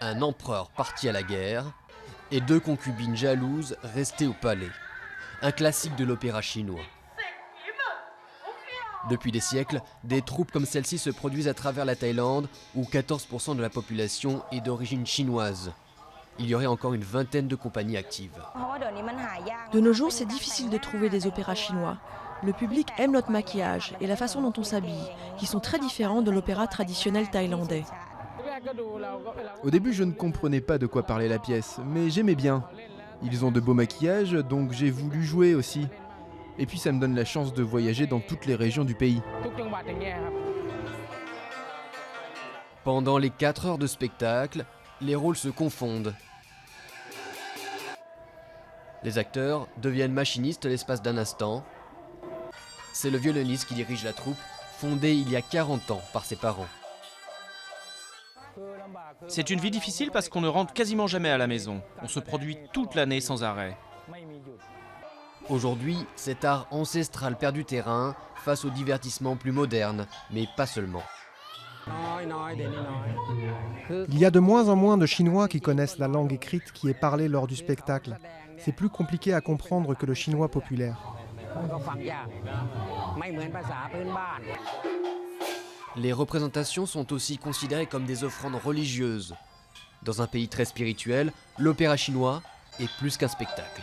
un empereur parti à la guerre et deux concubines jalouses restées au palais. Un classique de l'opéra chinois. Depuis des siècles, des troupes comme celle-ci se produisent à travers la Thaïlande, où 14% de la population est d'origine chinoise. Il y aurait encore une vingtaine de compagnies actives. De nos jours, c'est difficile de trouver des opéras chinois. Le public aime notre maquillage et la façon dont on s'habille, qui sont très différents de l'opéra traditionnel thaïlandais. Au début, je ne comprenais pas de quoi parlait la pièce, mais j'aimais bien. Ils ont de beaux maquillages, donc j'ai voulu jouer aussi. Et puis ça me donne la chance de voyager dans toutes les régions du pays. Pendant les 4 heures de spectacle, les rôles se confondent. Les acteurs deviennent machinistes l'espace d'un instant. C'est le violoniste qui dirige la troupe, fondée il y a 40 ans par ses parents. C'est une vie difficile parce qu'on ne rentre quasiment jamais à la maison. On se produit toute l'année sans arrêt. Aujourd'hui, cet art ancestral perd du terrain face aux divertissements plus modernes, mais pas seulement. Il y a de moins en moins de Chinois qui connaissent la langue écrite qui est parlée lors du spectacle. C'est plus compliqué à comprendre que le chinois populaire. Les représentations sont aussi considérées comme des offrandes religieuses. Dans un pays très spirituel, l'opéra chinois est plus qu'un spectacle.